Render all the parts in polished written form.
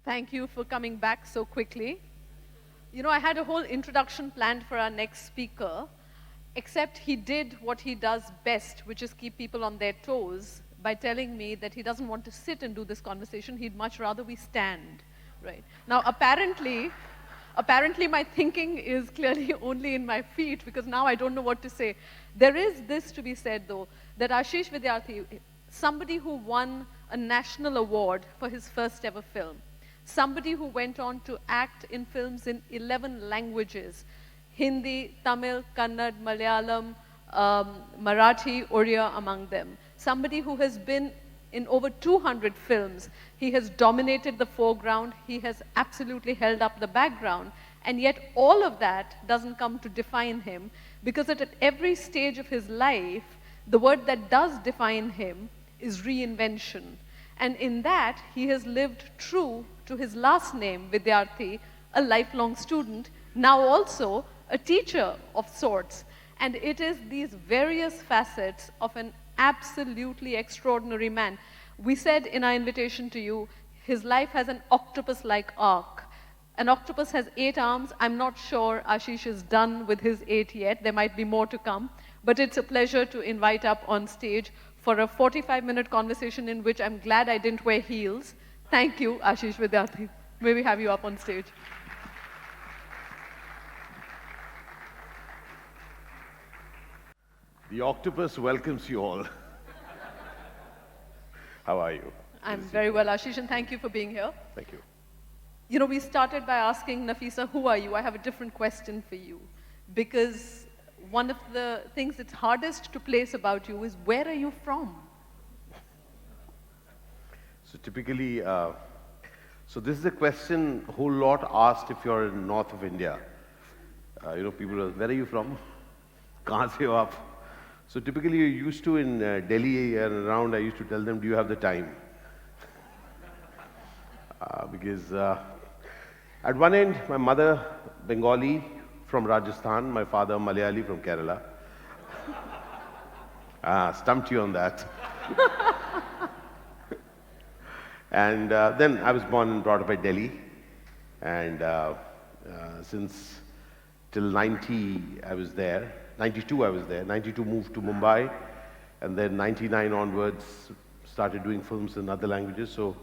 Thank you for coming back so quickly. You know, I had a whole introduction planned for our next speaker, except he did what he does best, which is keep people on their toes by telling me that he doesn't want to sit and do this conversation. He'd much rather we stand, right? Now, apparently my thinking is clearly only in my feet because now I don't know what to say. There is this to be said, though, that Ashish Vidyarthi, somebody who won a national award for his first ever film, somebody who went on to act in films in 11 languages, Hindi, Tamil, Kannada, Malayalam, Marathi, Oriya among them. Somebody who has been in over 200 films. He has dominated the foreground. He has absolutely held up the background. And yet all of that doesn't come to define him because at every stage of his life, the word that does define him is reinvention. And in that, he has lived true to his last name, Vidyarthi, a lifelong student, now also a teacher of sorts. And it is these various facets of an absolutely extraordinary man. We said in our invitation to you, his life has an octopus-like arc. An octopus has 8 arms. I'm not sure Ashish is done with his 8 yet. There might be more to come. But it's a pleasure to invite up on stage for a 45-minute conversation in which I'm glad I didn't wear heels. Thank you, Ashish Vidyarthi. May we have you up on stage. The octopus welcomes you all. How are you? I'm very well, Ashish, and thank you for being here. Thank you. You know, we started by asking Nafisa, who are you? I have a different question for you. Because one of the things that's hardest to place about you is, where are you from? So typically, so this is a question a whole lot asked if you're in north of India. You know, people are, where are you from? Kahan se ho aap? So typically you used to in Delhi and around, I used to tell them, do you have the time? Because at one end, my mother, Bengali from Rajasthan, my father, Malayali from Kerala. Stumped you on that. And then I was born and brought up at Delhi. And since till 90, I was there. 92 I was there, 92 moved to Mumbai, and then 99 onwards started doing films in other languages. So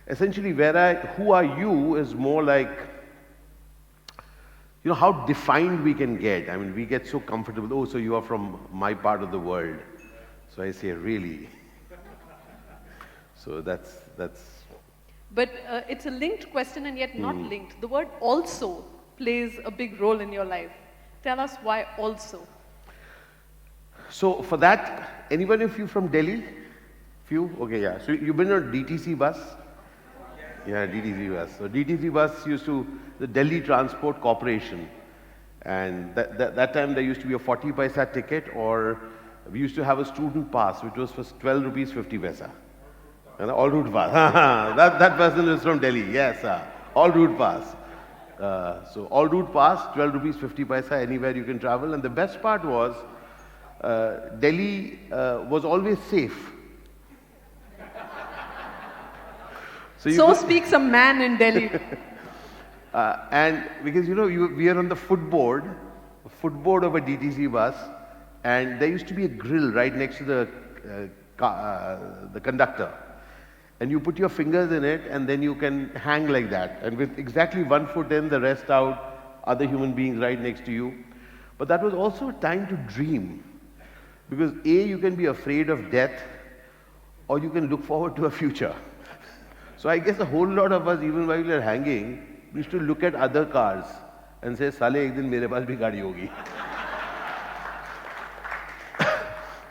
essentially who are you is more like, you know, how defined we can get. I mean, we get so comfortable, oh, so you are from my part of the world. So I say, really? So that's... But it's a linked question and yet not linked. The word also plays a big role in your life. Tell us why also. So for that, anyone of you from Delhi? Few? Okay, yeah. So you've been on DTC bus? Yeah, DTC bus. So DTC bus used to, the Delhi Transport Corporation. And that time there used to be a 40 paisa ticket, or we used to have a student pass, which was for 12 rupees 50 paisa. And all route pass. that person is from Delhi, yes. All route pass. So all route pass, 12 rupees 50 paisa, anywhere you can travel. And the best part was, Delhi was always safe. So speaks a man in Delhi. And because, you know, we are on the footboard of a DTC bus, and there used to be a grill right next to the conductor. And you put your fingers in it, and then you can hang like that. And with exactly 1 foot in, the rest out, other human beings right next to you. But that was also a time to dream. Because A, you can be afraid of death, or you can look forward to a future. So I guess a whole lot of us, even while we are hanging, we used to look at other cars and say, Sale, ek din mere paas bhi gaadi hogi.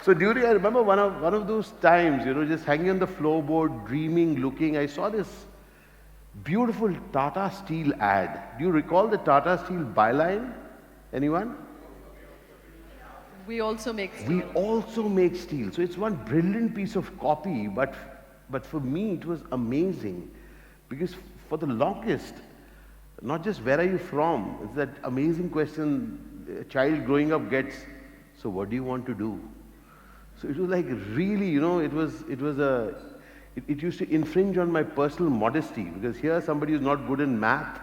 So I remember one of those times, you know, just hanging on the floorboard, dreaming, looking, I saw this beautiful Tata Steel ad. Do you recall the Tata Steel byline? Anyone? We also make steel. We also make steel. So it's one brilliant piece of copy, but for me it was amazing. Because for the longest, not just where are you from, it's that amazing question a child growing up gets, so what do you want to do? So it was like really, you know, it was it used to infringe on my personal modesty, because here somebody who's not good in math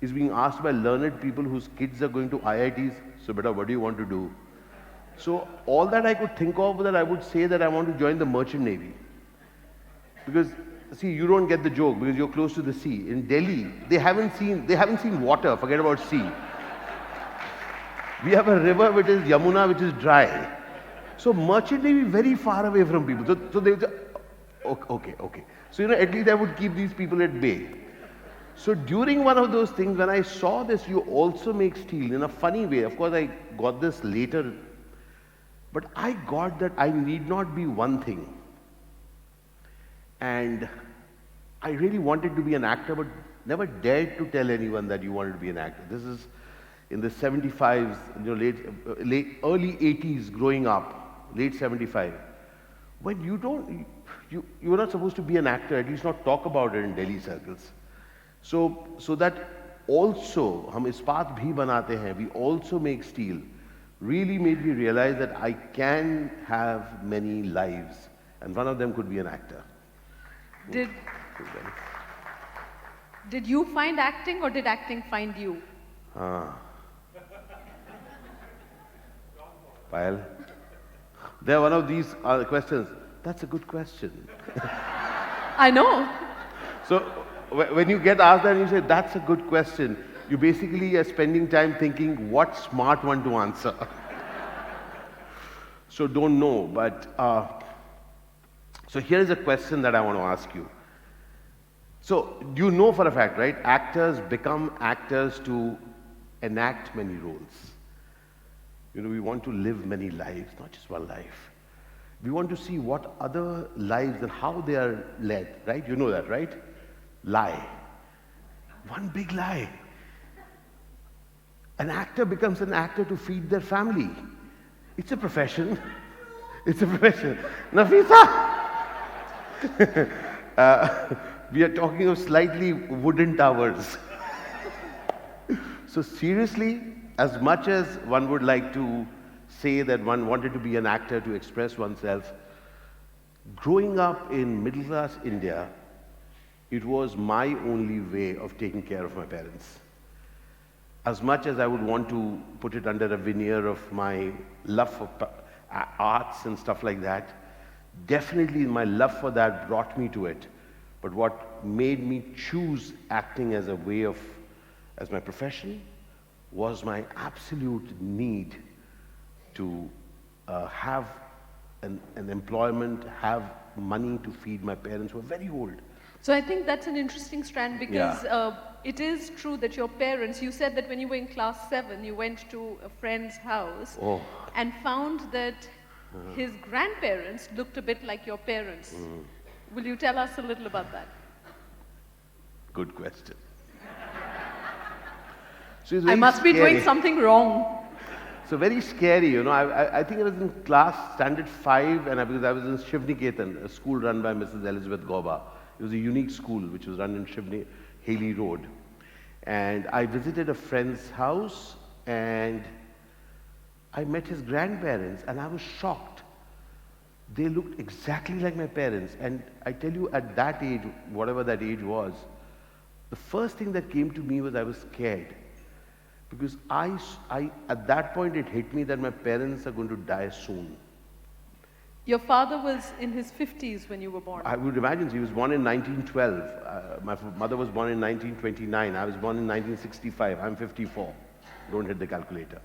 is being asked by learned people whose kids are going to IITs, so beta, what do you want to do? So all that I could think of was that I would say that I want to join the merchant navy. Because, see, you don't get the joke because you're close to the sea. In Delhi, they haven't seen water, forget about sea. We have a river which is Yamuna, which is dry. So merchant navy very far away from people. So they would say, okay. So, at least I would keep these people at bay. So during one of those things, when I saw this, you also make steel in a funny way. Of course, I got this later, but I got that I need not be one thing. And I really wanted to be an actor, but never dared to tell anyone that you wanted to be an actor. This is in the 75s, early 80s, growing up, late 75. When you're not supposed to be an actor, at least not talk about it in Delhi circles. So that also, hum ispat bhi banate hain, we also make steel, really made me realize that I can have many lives, and one of them could be an actor. Did you find acting, or did acting find you? Payal, they're one of these questions. That's a good question. I know. So when you get asked that and you say, that's a good question, you basically are spending time thinking what smart one to answer. So don't know, but so here is a question that I want to ask you. So you know for a fact, right? Actors become actors to enact many roles. We want to live many lives, not just one life. We want to see what other lives and how they are led, right? You know that, right? Lie. One big lie. An actor becomes an actor to feed their family. It's a profession. It's a profession. Nafisa! We are talking of slightly wooden towers. So seriously, as much as one would like to say that one wanted to be an actor to express oneself, growing up in middle-class India, it was my only way of taking care of my parents. As much as I would want to put it under a veneer of my love for arts and stuff like that, definitely my love for that brought me to it. But what made me choose acting as my profession was my absolute need to have an employment, have money to feed my parents who were very old. So I think that's an interesting strand, because it is true that your parents, you said that when you were in class 7, you went to a friend's house and found that his grandparents looked a bit like your parents. Will you tell us a little about that? Good question. So I must be doing something wrong. So very scary, I think I was in class standard 5, and because I was in Shivniketan, a school run by Mrs. Elizabeth Gauba. It was a unique school which was run in Haley Road. And I visited a friend's house and I met his grandparents and I was shocked. They looked exactly like my parents. And I tell you, at that age, whatever that age was, the first thing that came to me was I was scared. Because at that point it hit me that my parents are going to die soon. Your father was in his 50s when you were born. I would imagine. He was born in 1912. My mother was born in 1929. I was born in 1965. I'm 54. Don't hit the calculator.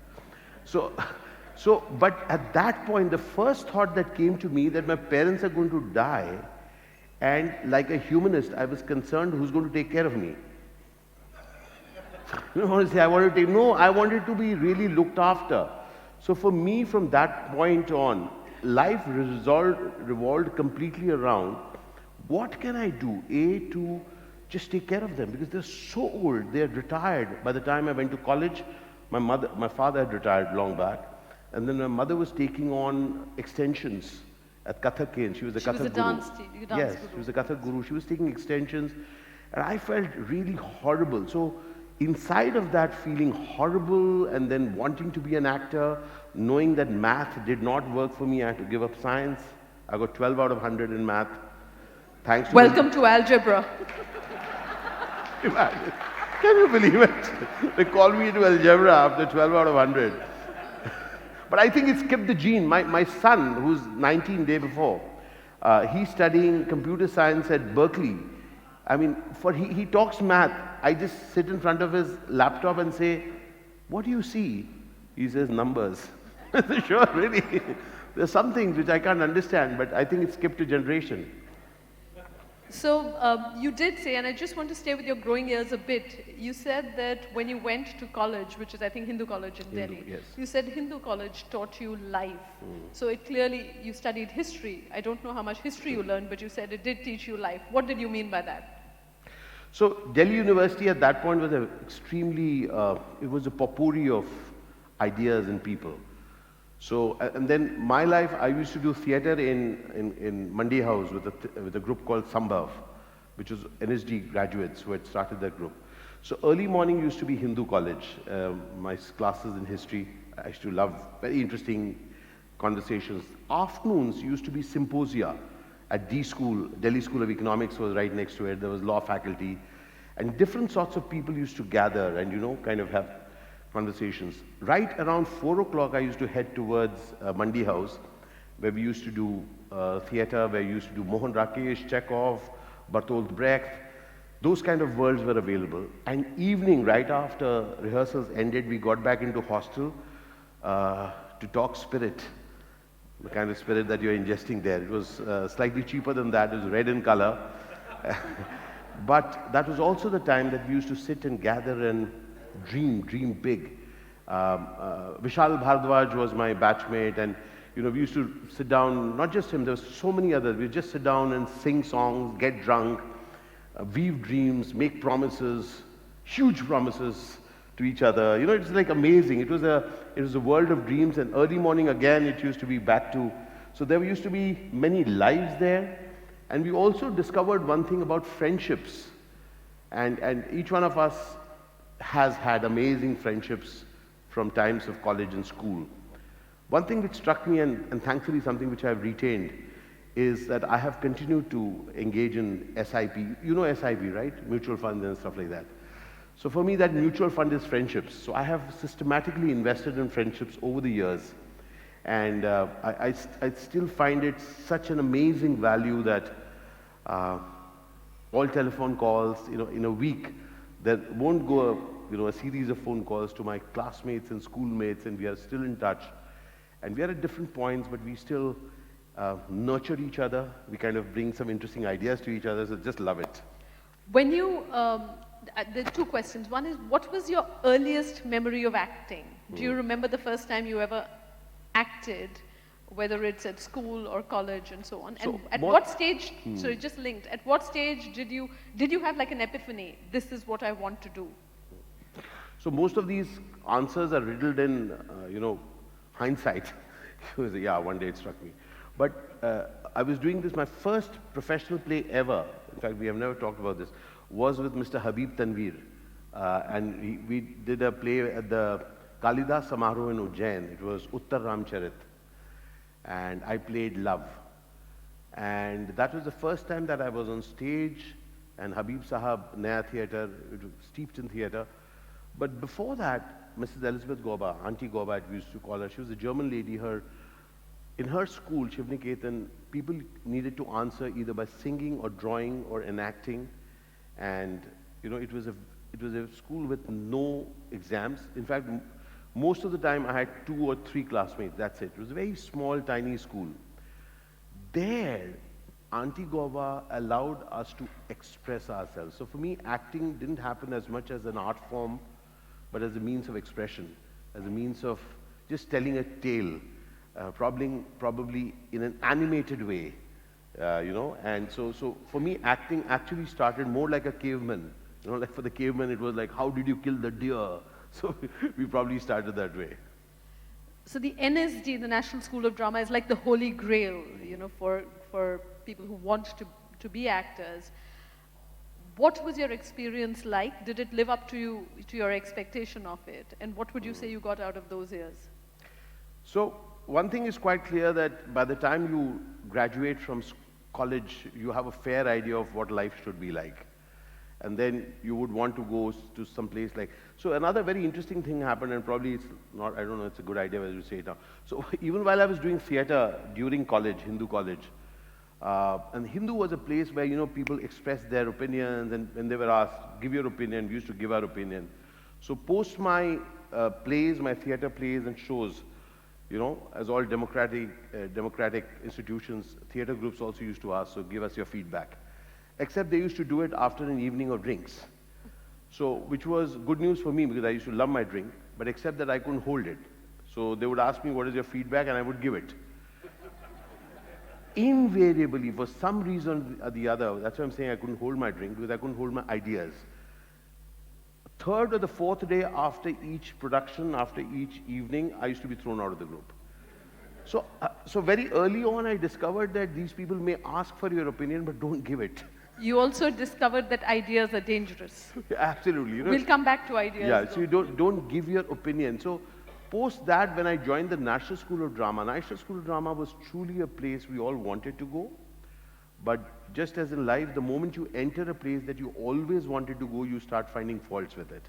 But at that point, the first thought that came to me that my parents are going to die, and like a humanist, I was concerned who's going to take care of me. Honestly, I wanted to be really looked after. So for me, from that point on, life revolved completely around what can I do, to just take care of them, because they're so old, they're retired. By the time I went to college, my father had retired long back, and then my mother was taking on extensions at Kathak, and she was a Kathak guru. Dance Yes, guru. she was a Kathak guru. She was taking extensions, and I felt really horrible. So inside of that feeling horrible and then wanting to be an actor, knowing that math did not work for me, I had to give up science. I got 12 out of 100 in math. thanks to Welcome to Algebra. Imagine. Can you believe it? They call me to Algebra after 12 out of 100. But I think it's kept the gene. My son, who's 19 day before, he's studying computer science at Berkeley. I mean, he talks math. I just sit in front of his laptop and say, "What do you see?" He says, "Numbers." I say, "Sure, really." There's some things which I can't understand, but I think it's kept a generation. So you did say, and I just want to stay with your growing years a bit, you said that when you went to college, which is I think Hindu college in Delhi, Yes. you said Hindu college taught you life. So it clearly, you studied history. I don't know how much history you learned, but you said it did teach you life. What did you mean by that? So Delhi University at that point was it was a potpourri of ideas and people. So, and then my life, I used to do theatre in Mandi House with a group called Sambhav, which was NSD graduates who had started that group. So early morning used to be Hindu college. My classes in history, I used to love very interesting conversations. Afternoons used to be symposia at D School. Delhi School of Economics was right next to it. There was law faculty. And different sorts of people used to gather and, kind of have conversations. Right around 4 o'clock, I used to head towards Mandi House, where we used to do theatre, where we used to do Mohan Rakesh, Chekhov, Bertolt Brecht. Those kind of worlds were available. And evening, right after rehearsals ended, we got back into hostel to talk spirit, the kind of spirit that you're ingesting there. It was slightly cheaper than that. It was red in color. But that was also the time that we used to sit and gather and dream big. Vishal Bhardwaj was my batchmate, and we used to sit down, not just him, there were so many others. We'd just sit down and sing songs, get drunk, weave dreams, make promises, huge promises to each other. It's like amazing. It was a world of dreams, and early morning again, it used to be back to, so there used to be many lives there. And we also discovered one thing about friendships. And each one of us has had amazing friendships from times of college and school. One thing which struck me, and thankfully something which I've retained, is that I have continued to engage in SIP. You know SIP, right? Mutual funds and stuff like that. So for me, that mutual fund is friendships. So I have systematically invested in friendships over the years. And I still find it such an amazing value that all telephone calls, in a week, there won't go a series of phone calls to my classmates and schoolmates, and we are still in touch. And we are at different points, but we still nurture each other. We kind of bring some interesting ideas to each other, so just love it. When you, there are two questions. One is, what was your earliest memory of acting? Do you remember the first time you ever acted, whether it's at school or college and so on? And at what stage, sorry, just linked, at what stage did you have like an epiphany, this is what I want to do? So most of these answers are riddled in, hindsight. Yeah, one day it struck me. But I was doing this, my first professional play ever, in fact, we have never talked about this, was with Mr. Habib Tanveer. And we did a play at the Kalidas Samaroh in Ujjain. It was Uttar Ramcharit. And I played Love. And that was the first time that I was on stage, and Habib Sahab, Naya Theatre, it was steeped in theatre. But before that, Mrs. Elizabeth Goba, Auntie Goba, we used to call her, she was a German lady. In her school, Shivniketan, people needed to answer either by singing or drawing or enacting. And, it was a school with no exams. In fact, most of the time I had 2 or 3 classmates, that's it. It was a very small, tiny school. There, Auntie Goba allowed us to express ourselves. So for me, acting didn't happen as much as an art form, but as a means of expression, as a means of just telling a tale, probably in an animated way, And so for me, acting actually started more like a caveman. Like for the caveman, it was like, how did you kill the deer? So we probably started that way. So the NSD, the National School of Drama, is like the holy grail, for people who want to be actors. What was your experience like? Did it live up to your expectation of it? And what would you say you got out of those years? So one thing is quite clear, that by the time you graduate from college, you have a fair idea of what life should be like. And then you would want to go to some place like, so another very interesting thing happened, and probably it's not, I don't know, it's a good idea whether you say it now. So even while I was doing theater during college, Hindu college, and Hindu was a place where, people expressed their opinions, and when they were asked, give your opinion, we used to give our opinion. So post my plays, my theater plays and shows, as all democratic institutions, theater groups also used to ask, so give us your feedback. Except they used to do it after an evening of drinks. So, which was good news for me because I used to love my drink, but except that I couldn't hold it. So they would ask me, what is your feedback? And I would give it. Invariably, for some reason or the other, that's why I'm saying I couldn't hold my drink, because I couldn't hold my ideas. Third or the fourth day after each production, after each evening, I used to be thrown out of the group. So very early on, I discovered that these people may ask for your opinion, but don't give it. You also discovered that ideas are dangerous. Absolutely. We'll come back to ideas. Yeah, so you don't give your opinion. So post that, when I joined the National School of Drama, National School of Drama was truly a place we all wanted to go. But just as in life, the moment you enter a place that you always wanted to go, you start finding faults with it.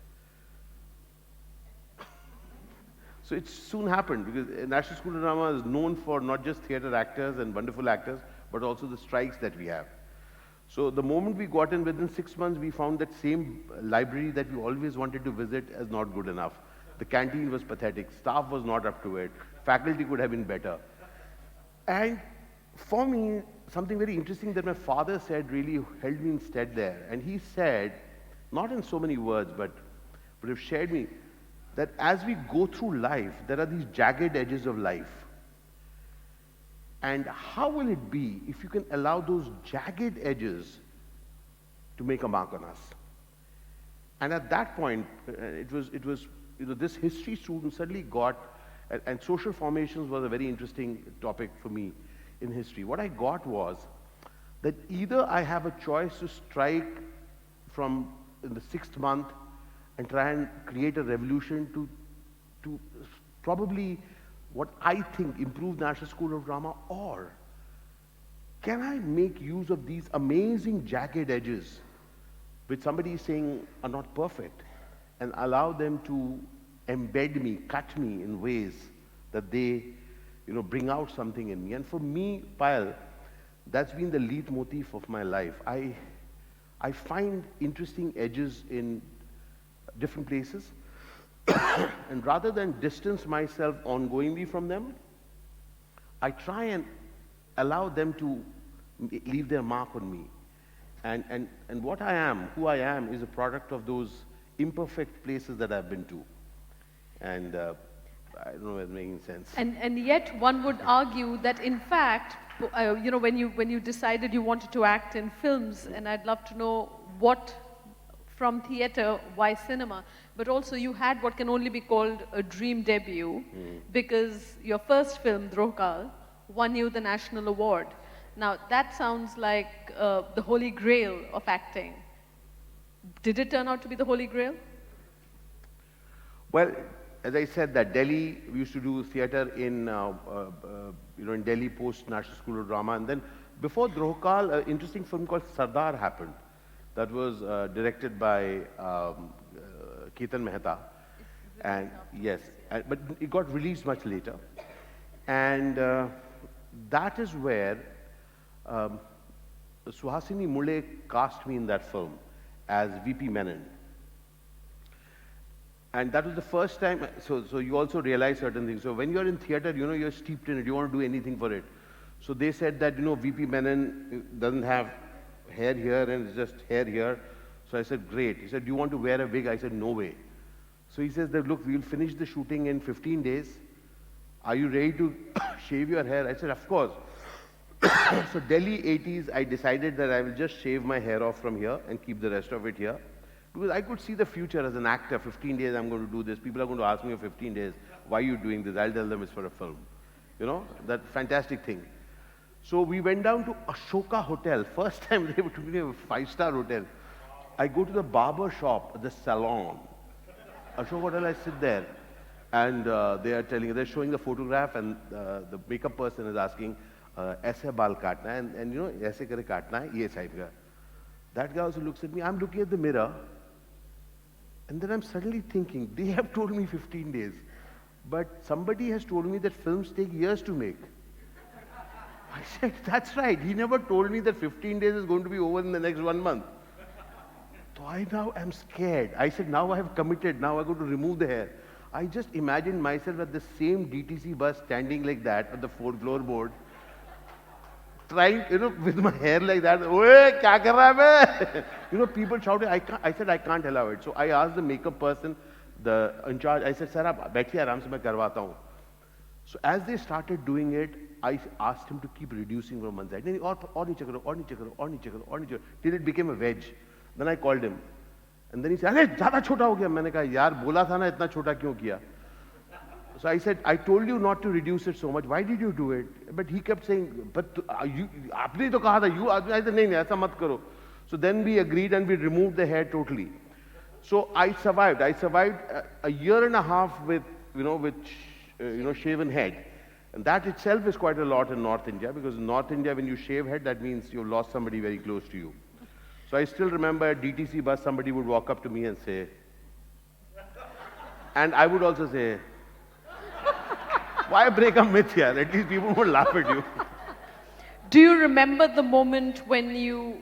So it soon happened, because National School of Drama is known for not just theater actors and wonderful actors, but also the strikes that we have. So the moment we got in, within 6 months, we found that same library that we always wanted to visit as not good enough. The canteen was pathetic, staff was not up to it, faculty could have been better. And for me, something very interesting that my father said really held me in stead there. And he said, not in so many words, but have shared me, that as we go through life, there are these jagged edges of life. And how will it be if you can allow those jagged edges to make a mark on us? And at that point, it was this history student suddenly got, and social formations was a very interesting topic for me in history. What I got was that either I have a choice to strike from in the 6th month and try and create a revolution to probably what I think improve National School of Drama, or can I make use of these amazing jagged edges which somebody is saying are not perfect and allow them to embed me, cut me in ways that they bring out something in me. And for me, Payal, that's been the leitmotif of my life. I find interesting edges in different places, and rather than distance myself ongoingly from them, I try and allow them to leave their mark on me. And what I am, who I am, is a product of those imperfect places that I've been to. And I don't know if it's making sense. And yet one would argue that in fact, when you decided you wanted to act in films, and I'd love to know what from theater, why cinema, but also you had what can only be called a dream debut, because your first film, Drohkal, won you the national award. Now that sounds like the holy grail of acting. Did it turn out to be the holy grail? Well, as I said, that Delhi, we used to do theater in Delhi post National School of Drama, and then before Drohkal, an interesting film called Sardar happened. That was directed by Ketan Mehta, and yes, but it got released much later, and that is where Suhasini Mule cast me in that film as VP Menon. And that was the first time, so you also realize certain things. So when you're in theater, you're steeped in it, you want to do anything for it. So they said that, VP Menon doesn't have hair here and it's just hair here. So I said, great. He said, do you want to wear a wig? I said, no way. So he says that, look, we'll finish the shooting in 15 days. Are you ready to shave your hair? I said, of course. So Delhi 80s, I decided that I will just shave my hair off from here and keep the rest of it here. Because I could see the future as an actor. 15 days I'm going to do this. People are going to ask me for 15 days, why are you doing this? I'll tell them it's for a film. That fantastic thing. So we went down to Ashoka Hotel. First time they were to me a 5-star hotel. I go to the barber shop, the salon. Ashoka Hotel, I sit there. And they're showing the photograph, and the makeup person is asking, ऐसे बाल काटना है and you know ऐसे करे काटना है ये type का. That guy also looks at me. I'm looking at the mirror, and then I'm suddenly thinking, they have told me 15 days, but somebody has told me that films take years to make. I said, that's right. He never told me that 15 days is going to be over in the next 1 month. So I now am scared. I said, now I have committed. Now I'm going to remove the hair. I just imagined myself at the same DTC bus standing like that at the floorboard, trying, you know, with my hair like that. Oye, kya kar raha hai main? You know, people shouting. I said, I can't allow it. So I asked the makeup person, the in charge, I said, sir, aap baithiye aaram se main karwata hu. So as they started doing it, I asked him to keep reducing from one side. Nahi, aur niche karo, aur niche karo, aur niche karo, aur niche karo, till it became a wedge. Then I called him. And then he said, अरे ज़्यादा छोटा हो गया. मैंने कहा यार बोला था ना इतना छोटा क्यों किया? So I said, I told you not to reduce it so much. Why did you do it? But he kept saying, but you, आपने तो कहा था you. I said नहीं नहीं ऐसा मत करो. So then we agreed and we removed the hair totally. So I survived. I survived a year and a half with shaven head. And that itself is quite a lot in North India, because in North India, when you shave head, that means you've lost somebody very close to you. So I still remember at DTC bus, somebody would walk up to me and say, and I would also say, why break a myth here? At least people would laugh at you. Do you remember the moment when you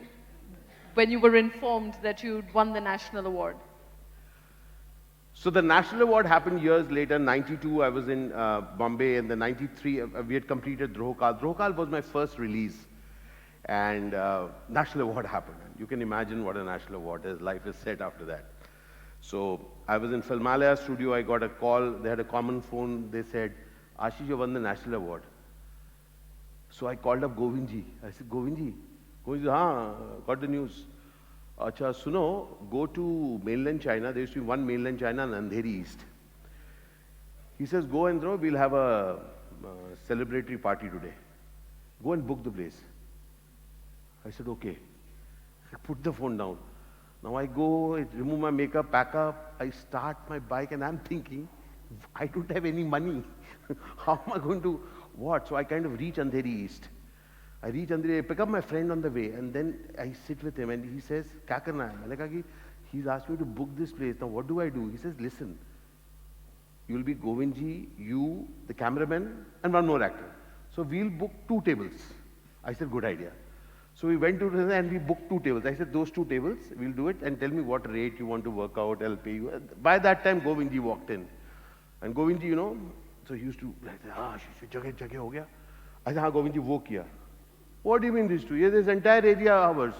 were informed that you'd won the national award? So the national award happened years later. 92, I was in Bombay, and then 93, we had completed Drohkal. Drohkal was my first release, and national award happened. You can imagine what a national award is. Life is set after that. So I was in Filmalaya studio. I got a call. They had a common phone. They said, Ashish, you won the national award. So I called up Govindji. I said, Govindji, got the news. Acha, suno, go to mainland China. There used to be one mainland China and Andheri East. He says, go and we'll have a celebratory party today. Go and book the place. I said, okay. I put the phone down. Now I go, I remove my makeup, pack up, I start my bike, and I'm thinking, I don't have any money. How am I going to what? So I kind of reach Andheri East. I reach Andheri, I pick up my friend on the way, and then I sit with him, and he says, kya karna hai? Maine kaha ki, he's asked me to book this place. Now what do I do? He says, listen, you'll be Govindji, you, the cameraman, and one more actor. So we'll book 2 tables. I said, good idea. So we went to the and we booked 2 tables. I said, those 2 tables, we'll do it, and tell me what rate you want to work out, I'll pay you. By that time, Govindji walked in. And Govindji, so he used to, jagah ho gaya. I said, Govindji, wo kiya. What do you mean these 2? Yeah, this entire area ours.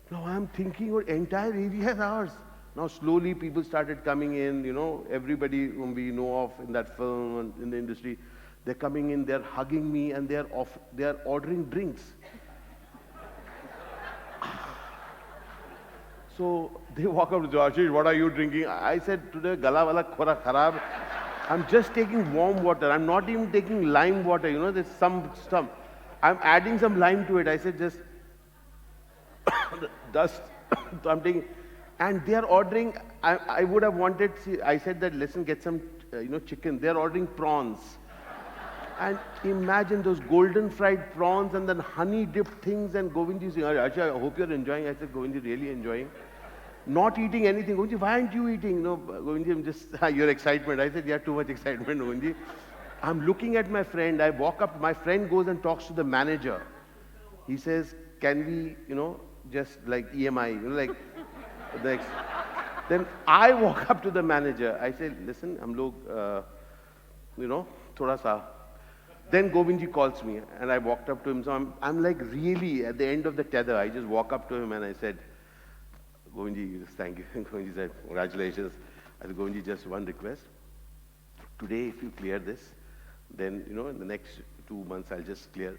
Now I'm thinking, what entire area is ours. Now slowly people started coming in, everybody whom we know of in that film and in the industry, they're coming in, they're hugging me, and they're ordering drinks. So they walk up to Ashish, what are you drinking? I said, today gala wala khora kharab. I'm just taking warm water. I'm not even taking lime water. There's some stuff. I'm adding some lime to it. I said, just dust. So I'm taking, and they are ordering. I would have wanted. I said that listen, get some, chicken. They are ordering prawns. And imagine those golden fried prawns and then honey dipped things. And Govindji saying, Ashish, I hope you're enjoying. I said, Govindji, really enjoying. Not eating anything. Govindji, why aren't you eating? No, Govindji, I'm just, your excitement. I said, you have too much excitement, Govindji. I'm looking at my friend. I walk up. My friend goes and talks to the manager. He says, can we, just like EMI, like the next. Then I walk up to the manager. I say, listen, hum log, thoda sa. Then Govindji calls me, and I walked up to him. So I'm like really at the end of the tether. I just walk up to him and I said, Govindji, thank you. Govindji said, congratulations. I said, Govindji, just one request. Today, if you clear this, then, in the next 2 months, I'll just clear.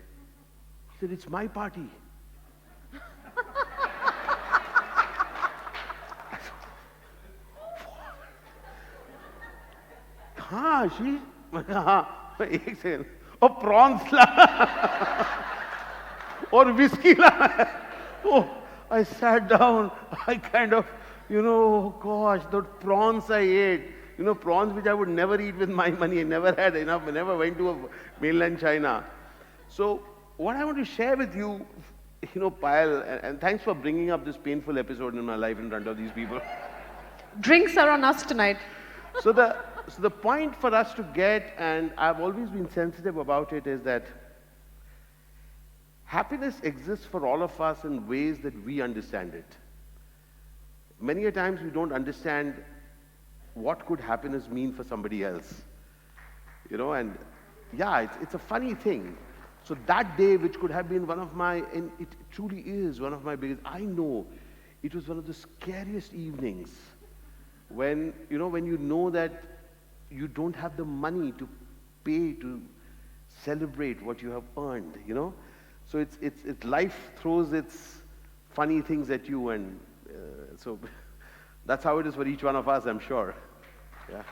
He said, it's my party. हाँ आशीष हाँ एक second और prawns ला और whisky ला oh I sat down I kind of gosh those prawns I ate prawns which I would never eat with my money. I never had enough. I never went to a mainland China. So what I want to share with you, Payal, and thanks for bringing up this painful episode in my life in front of these people. Drinks are on us tonight. So the point for us to get, and I've always been sensitive about it, is that happiness exists for all of us in ways that we understand it. Many a times we don't understand what could happiness mean for somebody else. And yeah, it's a funny thing. So that day, which could have been one of my, and it truly is one of my biggest, I know it was one of the scariest evenings when you know that you don't have the money to pay to celebrate what you have earned, So it's life throws its funny things at you, and so that's how it is for each one of us, I'm sure. Yeah.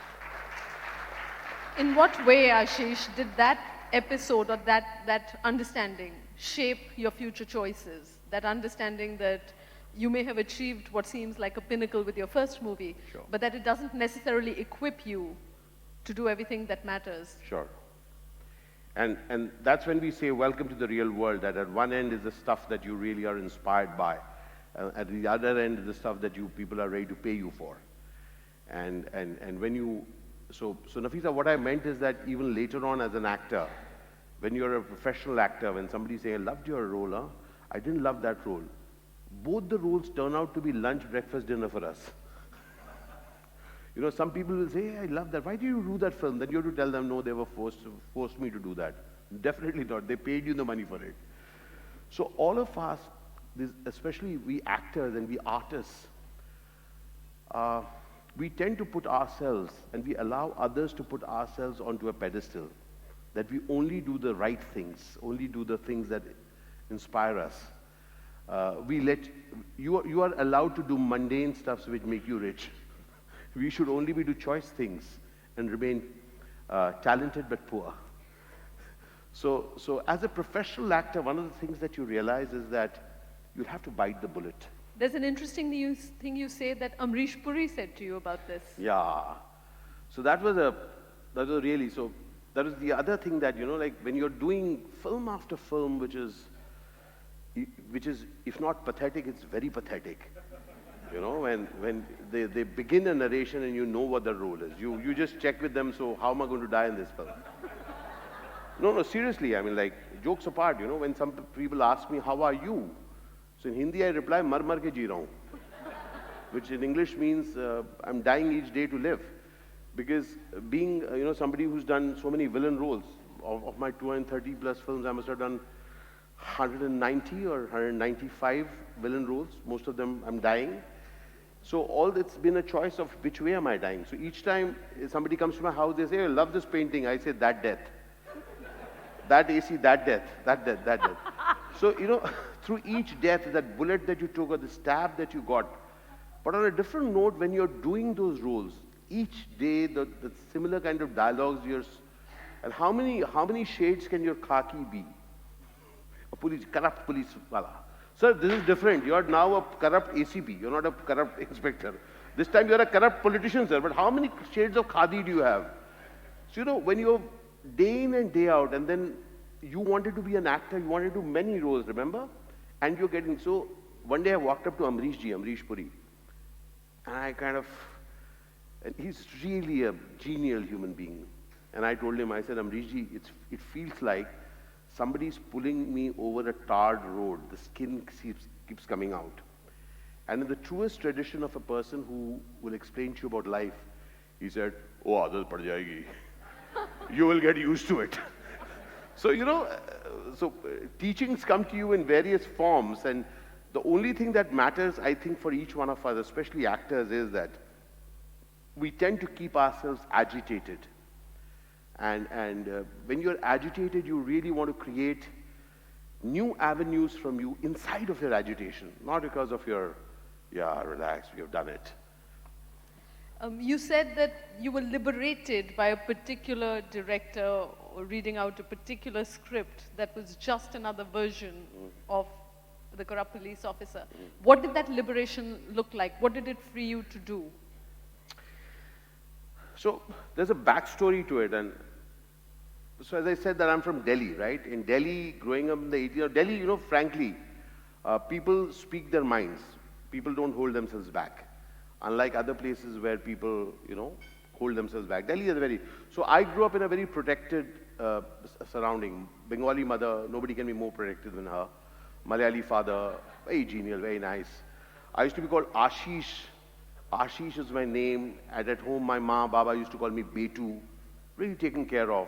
In what way, Ashish, did that episode or that understanding shape your future choices? That understanding that you may have achieved what seems like a pinnacle with your first movie, Sure. but that it doesn't necessarily equip you to do everything that matters. Sure. And that's when we say, welcome to the real world, that at one end is the stuff that you really are inspired by. At the other end is the stuff that people are ready to pay you for. And when you, so Nafisa, what I meant is that even later on as an actor, when you're a professional actor, when somebody say, I loved your role, huh? I didn't love that role. Both the roles turn out to be lunch, breakfast, dinner for us. Some people will say, hey, I love that. Why did you do that film? Then you have to tell them, no, they were forced me to do that. Definitely not. They paid you the money for it. So all of us, especially we actors and we artists, we tend to put ourselves and we allow others to put ourselves onto a pedestal. That we only do the right things, only do the things that inspire us. You are allowed to do mundane stuff which make you rich. We should only be do choice things and remain talented but poor. So as a professional actor, one of the things that you realize is that you'll have to bite the bullet. There's an interesting thing you say that Amrish Puri said to you about this. Yeah. So that was really, so that was the other thing that, like when you're doing film after film, which is, if not pathetic, it's very pathetic. When they begin a narration and you know what the role is. You just check with them, so how am I going to die in this film? No, seriously, I mean, like, jokes apart, when some people ask me, how are you? So in Hindi I reply, mar ke ji raha hu, which in English means I'm dying each day to live. Because being, somebody who's done so many villain roles, of my 230 plus films, I must have done 190 or 195 villain roles. Most of them I'm dying. So it's been a choice of which way am I dying. So each time somebody comes to my house, they say, I love this painting. I say, that death. That AC, that death, that death, that death. So, through each death, that bullet that you took or the stab that you got. But on a different note, when you're doing those roles, each day the similar kind of dialogues, and how many shades can your khaki be? A corrupt police wala. Sir, this is different. You are now a corrupt ACP. You're not a corrupt inspector. This time you're a corrupt politician, sir. But how many shades of khadi do you have? So, when you're day in and day out, and then you wanted to be an actor, you wanted to do many roles, remember? And you're getting, so one day I walked up to Amrish Puri, and and he's really a genial human being. And I told him, I said, Amrish ji, it feels like somebody's pulling me over a tarred road. The skin keeps coming out. And in the truest tradition of a person who will explain to you about life, he said, oh, aadat pad jayegi. You will get used to it. So, teachings come to you in various forms, and the only thing that matters, I think, for each one of us, especially actors, is that we tend to keep ourselves agitated. And when you're agitated, you really want to create new avenues from you inside of your agitation, not because of your, relax, we have done it. You said that you were liberated by a particular director or reading out a particular script that was just another version of the corrupt police officer. What did that liberation look like? What did it free you to do? So there's a backstory to it, and So as I said that I'm from Delhi, right? In Delhi, growing up in the 80s, Delhi, frankly, people speak their minds. People don't hold themselves back. Unlike other places where people, hold themselves back. Delhi is very, so I grew up in a very protected surrounding. Bengali mother, nobody can be more protected than her. Malayali father, very genial, very nice. I used to be called Ashish. Ashish is my name. And at home, my ma, Baba used to call me Betu. Really taken care of.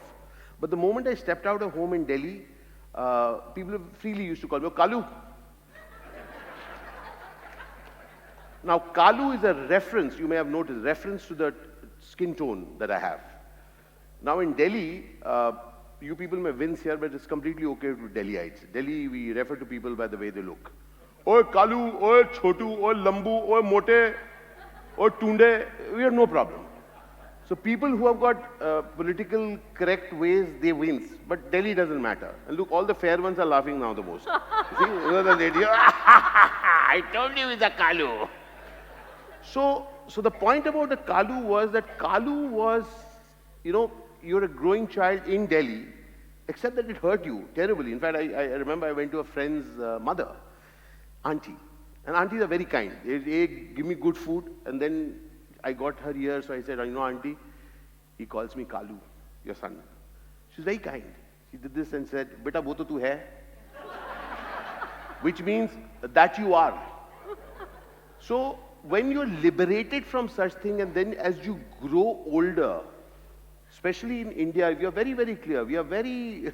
But the moment I stepped out of home in Delhi, people freely used to call me, "Oh, Kalu." Now, Kalu is a reference, you may have noticed, reference to the skin tone that I have. Now in Delhi, you people may wince here, but it's completely okay with Delhiites. Delhi, we refer to people by the way they look. "Oye Kalu, oye Chotu, oye Lambu, oye Mote, oye Tunde," we have no problem. So people who have got political correct ways, they wince. But Delhi doesn't matter. And look, all the fair ones are laughing now the most. See, the lady, "I told you it's a Kalu." So the point about the Kalu was that Kalu was, you're a growing child in Delhi, except that it hurt you terribly. In fact, I remember I went to a friend's mother, auntie. And aunties are very kind. They give me good food, and then I got her here, so I said, "Auntie, he calls me Kalu, your son." She's very kind. She did this and said, "Beta, wo to tu hai," which means that you are. So when you're liberated from such thing, and then as you grow older, especially in India, we are very, very clear. We are very,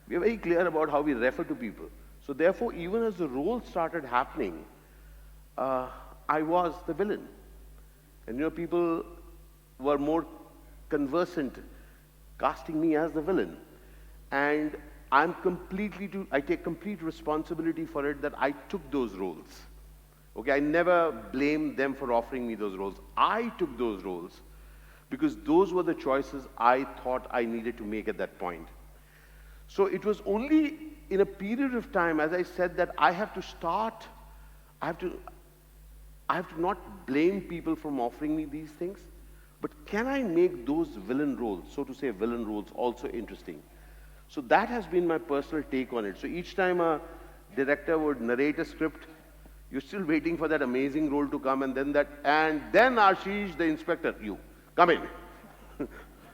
we are very clear about how we refer to people. So therefore, even as the roles started happening, I was the villain. And people were more conversant casting me as the villain. And I take complete responsibility for it that I took those roles. Okay, I never blamed them for offering me those roles. I took those roles because those were the choices I thought I needed to make at that point. So it was only in a period of time, as I said, that I have to not blame people from offering me these things, but can I make those villain roles, so to say villain roles, also interesting? So that has been my personal take on it. So each time a director would narrate a script, you're still waiting for that amazing role to come, and then Ashish, the inspector, you come in.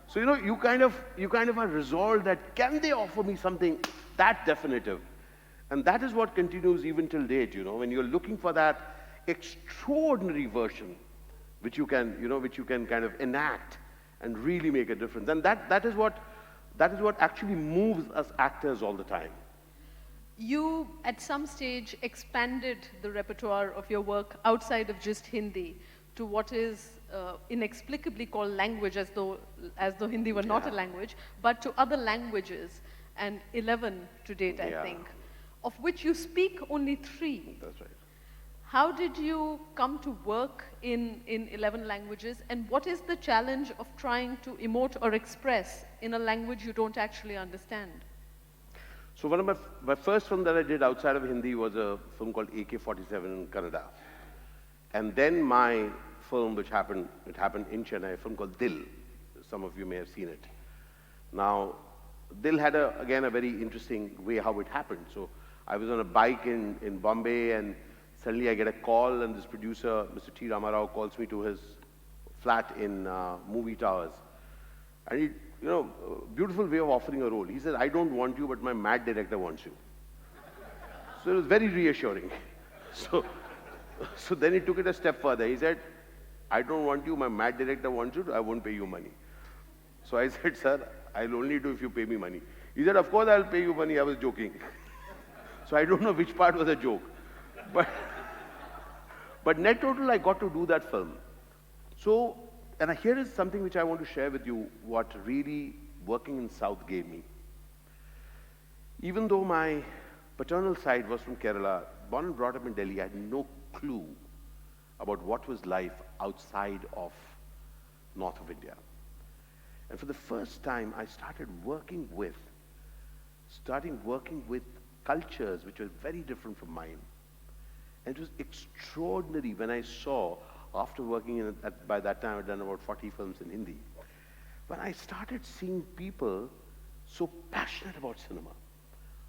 So you kind of are resolved that can they offer me something that definitive, and that is what continues even till date. When you're looking for that extraordinary version, which you can kind of enact and really make a difference, and that is what actually moves us actors all the time. You, at some stage, expanded the repertoire of your work outside of just Hindi to what is inexplicably called language, as though Hindi were not a language, but to other languages, and 11 to date, I think, of which you speak only 3. That's right. How did you come to work in 11 languages, and what is the challenge of trying to emote or express in a language you don't actually understand? So one of my first film that I did outside of Hindi was a film called AK-47 in Kannada. And then my film, it happened in Chennai, a film called Dil. Some of you may have seen it. Now, Dil had, again, a very interesting way how it happened. So I was on a bike in Bombay, and suddenly I get a call, and this producer, Mr. T. Ramarao, calls me to his flat in Movie Towers. And he, beautiful way of offering a role. He said, "I don't want you, but my mad director wants you." So it was very reassuring. So then he took it a step further. He said, "I don't want you, my mad director wants you, I won't pay you money." So I said, "Sir, I'll only do if you pay me money." He said, "Of course I'll pay you money," I was joking. So I don't know which part was a joke. But net total, I got to do that film. So, and here is something which I want to share with you, what really working in South gave me. Even though my paternal side was from Kerala, born and brought up in Delhi, I had no clue about what was life outside of north of India. And for the first time, I started working with cultures which were very different from mine. And it was extraordinary when I saw, after working by that time I'd done about 40 films in Hindi, when I started seeing people so passionate about cinema.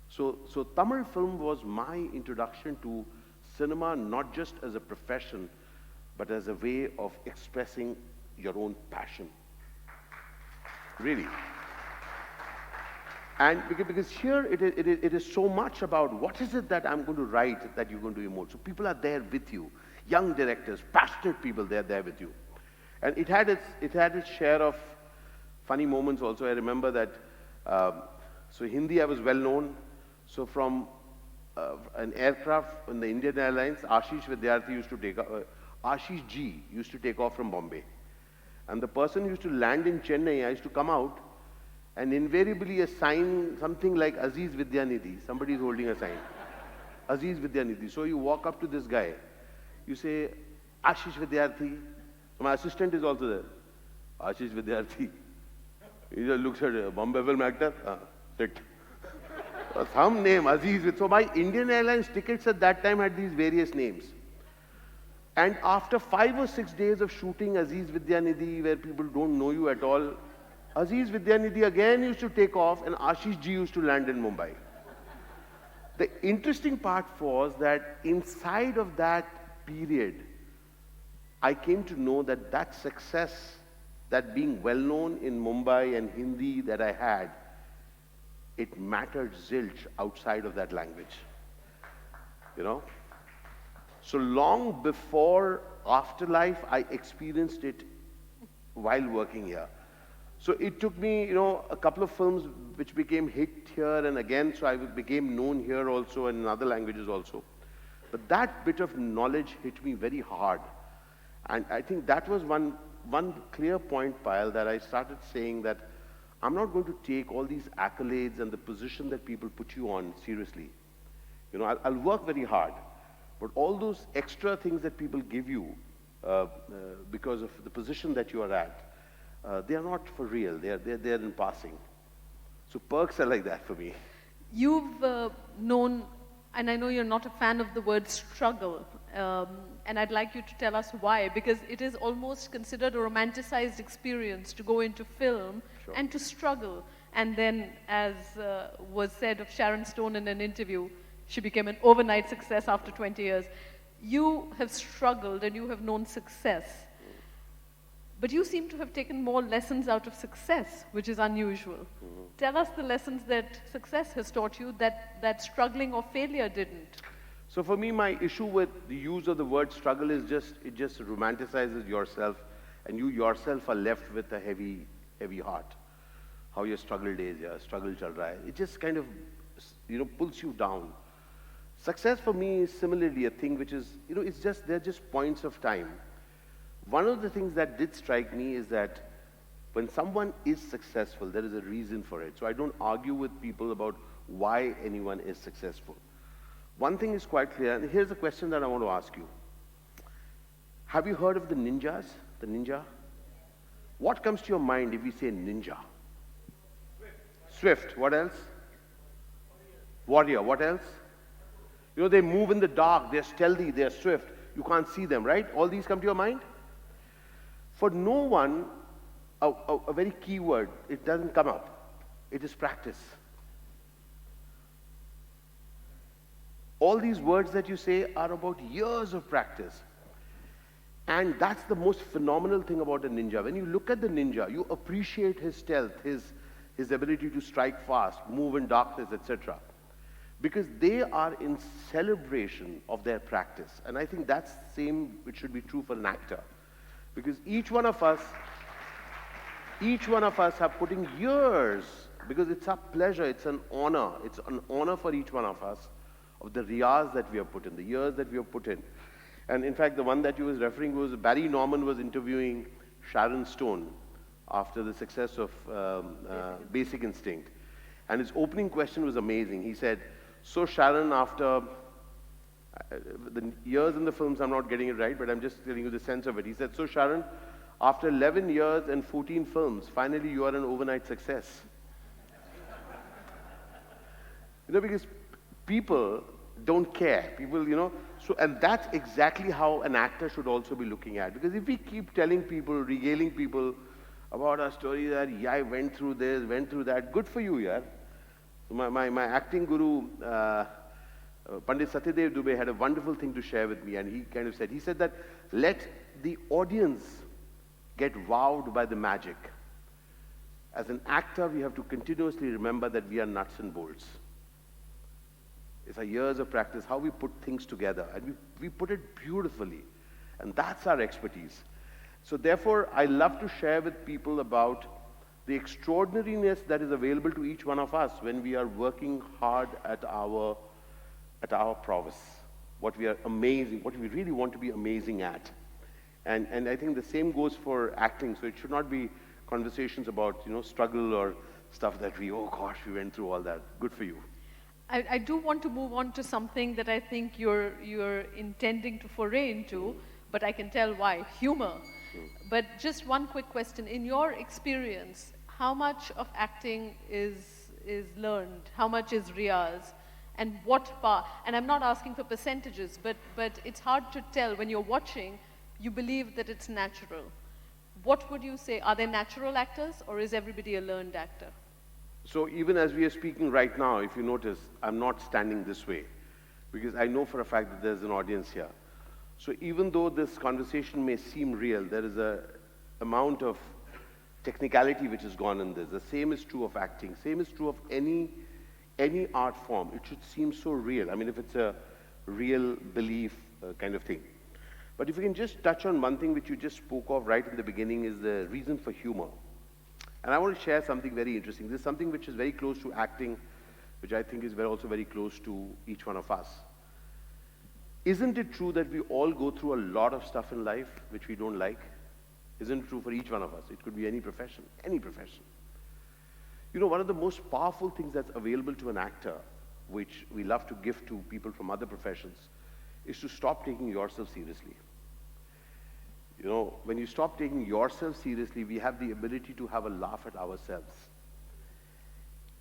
So Tamil film was my introduction to cinema, not just as a profession, but as a way of expressing your own passion. Really. And because here it is so much about what is it that I'm going to write that you're going to emote. So people are there with you, young directors, passionate people, they're there with you. And it had its share of funny moments also. I remember that, so Hindi I was well known. So from an aircraft in the Indian Airlines, Ashish Vidyarthi used to take Ashish G used to take off from Bombay. And the person used to land in Chennai, I used to come out, and invariably a sign, something like Aziz Vidyanidhi, somebody is holding a sign. Aziz Vidyanidhi. So you walk up to this guy, you say, Ashish Vidyarthi. My assistant is also there. Ashish Vidyarthi. He just looks at a Bombay film actor. Sit. Some name, Aziz. So my Indian Airlines tickets at that time had these various names. And after 5 or 6 days of shooting Aziz Vidyanidhi, where people don't know you at all, Aziz Vidyarthi again used to take off and Ashish G used to land in Mumbai. The interesting part was that inside of that period, I came to know that that success, that being well known in Mumbai and Hindi that I had, it mattered zilch outside of that language. You know? So long before Afterlife, I experienced it while working here. So it took me, a couple of films which became hit here and again, so I became known here also and in other languages also. But that bit of knowledge hit me very hard. And I think that was one clear point, Payal, that I started saying that I'm not going to take all these accolades and the position that people put you on seriously. I'll work very hard. But all those extra things that people give you because of the position that you are at, they are not for real. They're in passing. So perks are like that for me. You've known, and I know you're not a fan of the word struggle, and I'd like you to tell us why, because it is almost considered a romanticized experience to go into film and to struggle. And then, as was said of Sharon Stone in an interview, she became an overnight success after 20 years. You have struggled and you have known success. But you seem to have taken more lessons out of success, which is unusual. Mm-hmm. Tell us the lessons that success has taught you that struggling or failure didn't. So for me, my issue with the use of the word struggle is it just romanticizes yourself, and you yourself are left with a heavy, heavy heart. How your struggle days, struggle chal raha hai. It just kind of, pulls you down. Success for me is similarly a thing which is, they're just points of time. One of the things that did strike me is that when someone is successful, there is a reason for it. So I don't argue with people about why anyone is successful. One thing is quite clear, and here's a question that I want to ask you. Have you heard of the ninjas? The ninja? What comes to your mind if we say ninja? Swift. What else? Warrior. What else? They move in the dark, they're stealthy, they're swift. You can't see them, right? All these come to your mind? For no one, a very key word, it doesn't come up. It is practice. All these words that you say are about years of practice. And that's the most phenomenal thing about a ninja. When you look at the ninja, you appreciate his stealth, his ability to strike fast, move in darkness, etc. Because they are in celebration of their practice. And I think that's the same, which should be true for an actor. Because each one of us are putting years, because it's our pleasure, it's an honor for each one of us, of the riyaz that we have put in, the years that we have put in. And in fact, the one that you was referring was, Barry Norman was interviewing Sharon Stone after the success of Basic Instinct. And his opening question was amazing. He said, so Sharon, after the years in the films, I'm not getting it right, but I'm just telling you the sense of it. He said, so Sharon, after 11 years and 14 films, finally you are an overnight success. Because people don't care. People, and that's exactly how an actor should also be looking at. Because if we keep telling people, regaling people about our story that, yeah, I went through this, went through that. Good for you, yeah. So my acting guru, Pandit Satyadev Dubey, had a wonderful thing to share with me, and he kind of said, that let the audience get wowed by the magic. As an actor, we have to continuously remember that we are nuts and bolts. It's our years of practice, how we put things together, and we put it beautifully, and that's our expertise. So therefore, I love to share with people about the extraordinariness that is available to each one of us when we are working hard at our prowess, what we are amazing, what we really want to be amazing at. And I think the same goes for acting, so it should not be conversations about, struggle or stuff that oh gosh, we went through all that. Good for you. I do want to move on to something that I think you're intending to foray into, but I can tell why, humor. But just one quick question. In your experience, how much of acting is learned? How much is riyaz? And what part? And I'm not asking for percentages, but it's hard to tell. When you're watching, you believe that it's natural. What would you say? Are they natural actors, or is everybody a learned actor? So even as we are speaking right now, if you notice, I'm not standing this way, because I know for a fact that there's an audience here. So even though this conversation may seem real, there is an amount of technicality which has gone in this. The same is true of acting. Same is true of any art form. It should seem so real. I mean, if it's a real belief kind of thing. But if you can just touch on one thing which you just spoke of right in the beginning, is the reason for humor. And I want to share something very interesting. This is something which is very close to acting, which I think is also very close to each one of us. Isn't it true that we all go through a lot of stuff in life which we don't like? Isn't it true for each one of us? It could be any profession, any profession. One of the most powerful things that's available to an actor, which we love to give to people from other professions, is to stop taking yourself seriously. When you stop taking yourself seriously, we have the ability to have a laugh at ourselves.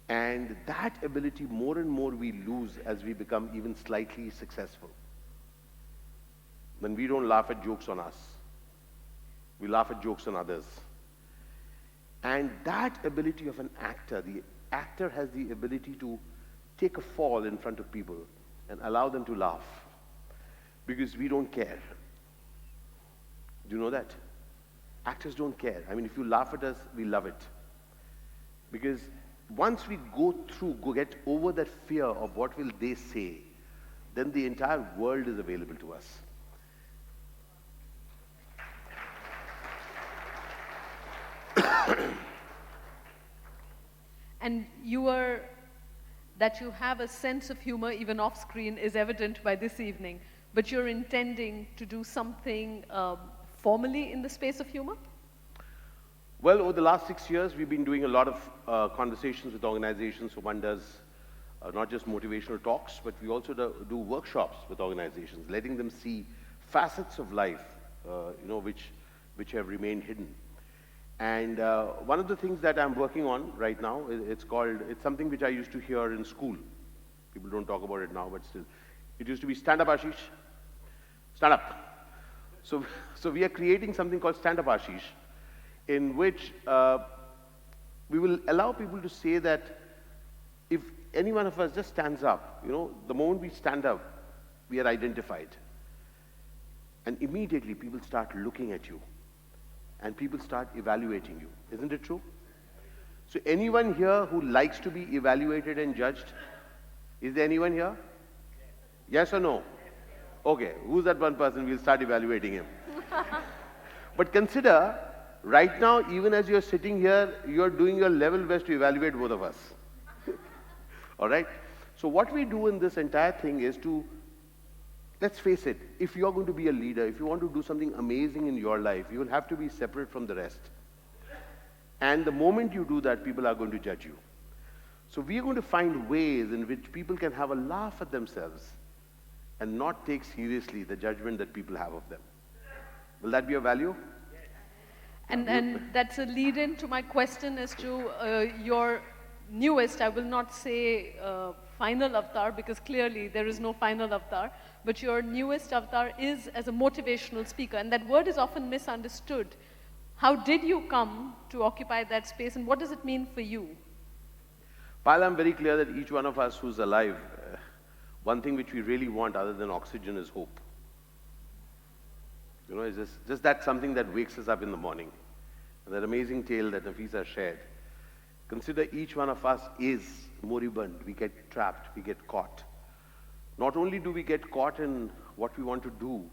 And that ability, more and more we lose as we become even slightly successful. When we don't laugh at jokes on us, we laugh at jokes on others. And that ability of an actor, the actor has the ability to take a fall in front of people and allow them to laugh, because we don't care. Do you know that? Actors don't care. I mean, if you laugh at us, we love it. Because once we get over that fear of what will they say, then the entire world is available to us. And that you have a sense of humor even off screen is evident by this evening, but you're intending to do something formally in the space of humor? Well, over the last 6 years, we've been doing a lot of conversations with organizations. So one does not just motivational talks, but we also do workshops with organizations, letting them see facets of life, which have remained hidden. And one of the things that I'm working on right now, it's something which I used to hear in school. People don't talk about it now, but still. It used to be, stand up, Ashish. Stand up. So we are creating something called Stand Up, Ashish, in which we will allow people to say that if any one of us just stands up, the moment we stand up, we are identified. And immediately people start looking at you. And people start evaluating you. Isn't it true? So anyone here who likes to be evaluated and judged? Is there anyone here? Yes or no? Okay, who's that one person? We'll start evaluating him. But consider, right now, even as you're sitting here, you're doing your level best to evaluate both of us. All right? So what we do in this entire thing is to, let's face it, if you're going to be a leader, if you want to do something amazing in your life, you will have to be separate from the rest. And the moment you do that, people are going to judge you. So we are going to find ways in which people can have a laugh at themselves and not take seriously the judgment that people have of them. Will that be of value? And that's a lead-in to my question as to your newest, I will not say final avatar, because clearly there is no final avatar, but your newest avatar is as a motivational speaker, and that word is often misunderstood. How did you come to occupy that space, and what does it mean for you? Payal, I'm very clear that each one of us who's alive, one thing which we really want other than oxygen is hope. You know, it's just that something that wakes us up in the morning. And that amazing tale that Nafisa shared. Consider each one of us is moribund. We get trapped, we get caught. Not only do we get caught in what we want to do,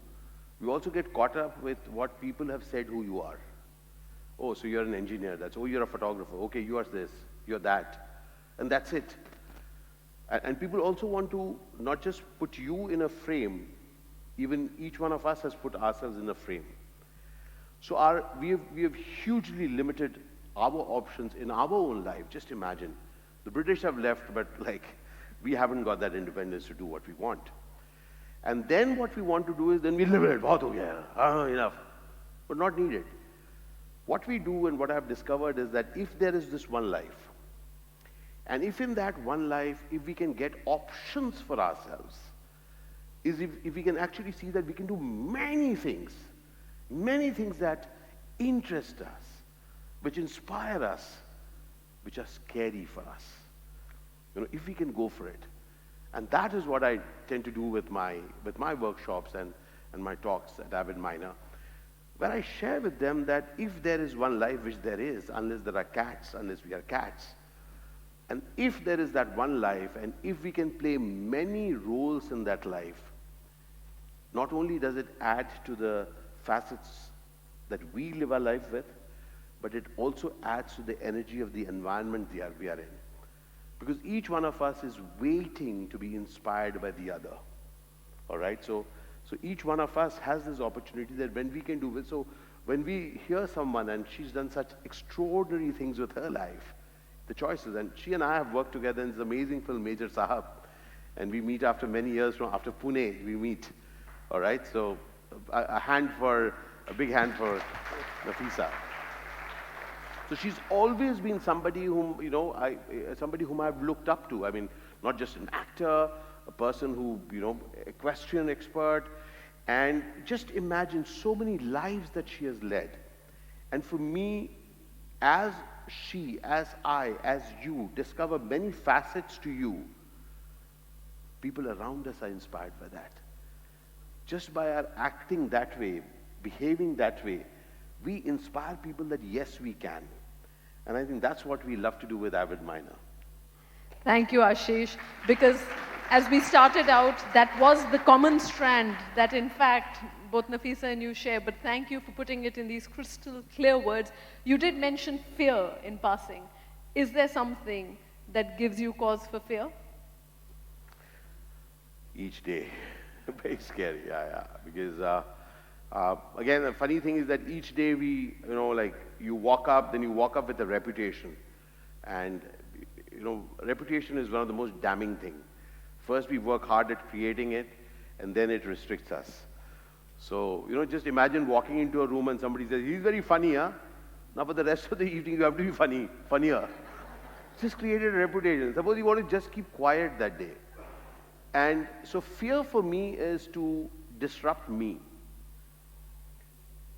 we also get caught up with what people have said who you are. Oh, so you're an engineer, oh, you're a photographer, okay, you are this, you're that. And that's it. And people also want to not just put you in a frame, even each one of us has put ourselves in a frame. So we have hugely limited our options in our own life. Just imagine. The British have left, but we haven't got that independence to do what we want. And then what we want to do is then we liberate. Bahut ho gaya, enough. But not needed. What we do and what I've discovered is that if there is this one life, and if in that one life, if we can get options for ourselves, is if we can actually see that we can do many things that interest us, which inspire us, which are scary for us. You know, if we can go for it. And that is what I tend to do with my workshops and my talks at Avid Minor, where I share with them that if there is one life, which there is, unless there are cats, unless we are cats, and if there is that one life, and if we can play many roles in that life, not only does it add to the facets that we live our life with, but it also adds to the energy of the environment we are in. Because each one of us is waiting to be inspired by the other. All right? So each one of us has this opportunity that when we can do it. So when we hear someone and she's done such extraordinary things with her life, the choices, and she and I have worked together in this amazing film, Major Sahab, and we meet after many years after Pune, we meet. All right? So a big hand for Nafisa. So she's always been somebody whom, somebody whom I've looked up to. I mean, not just an actor, a person who, a question expert, and just imagine so many lives that she has led. And for me, as she, as I, as you discover many facets to you, people around us are inspired by that. Just by our acting that way, behaving that way, we inspire people that yes, we can. And I think that's what we love to do with Avid Minor. Thank you, Ashish, because as we started out, that was the common strand that in fact both Nafisa and you share, but thank you for putting it in these crystal clear words. You did mention fear in passing. Is there something that gives you cause for fear? Each day. Very scary, yeah. Because again, the funny thing is that each day you walk up, then you walk up with a reputation. And, reputation is one of the most damning things. First, we work hard at creating it, and then it restricts us. So, just imagine walking into a room and somebody says, he's very funny, huh? Now for the rest of the evening, you have to be funnier. Just created a reputation. Suppose you want to just keep quiet that day. And so fear for me is to disrupt me.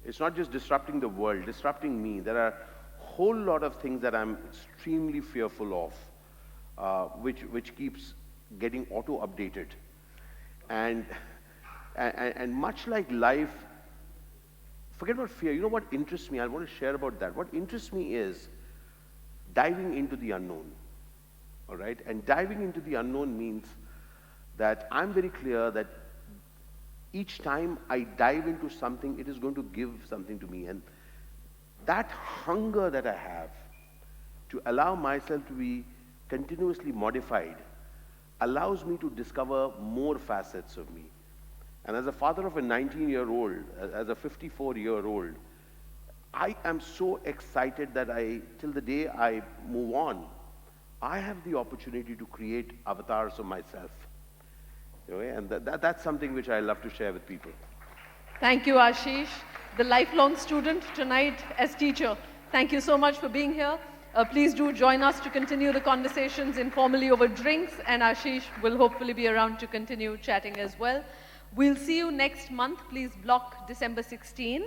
It's not just disrupting the world, disrupting me. There are a whole lot of things that I'm extremely fearful of, which keeps getting auto-updated. And much like life, forget about fear. You know what interests me? I want to share about that. What interests me is diving into the unknown. All right? And diving into the unknown means that I'm very clear that each time I dive into something, it is going to give something to me. And that hunger that I have to allow myself to be continuously modified allows me to discover more facets of me. And as a father of a 19-year-old, as a 54-year-old, I am so excited that till the day I move on, I have the opportunity to create avatars of myself. And that's something which I love to share with people. Thank you, Ashish, the lifelong student tonight as teacher. Thank you so much for being here. Please do join us to continue the conversations informally over drinks, and Ashish will hopefully be around to continue chatting as well. We'll see you next month. Please block December 16.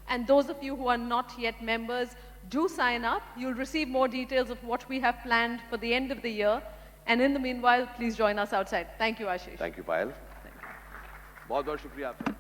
And those of you who are not yet members, do sign up. You'll receive more details of what we have planned for the end of the year. And in the meanwhile, please join us outside. Thank you, Ashish. Thank you, Payal. बहुत बहुत शुक्रिया आपका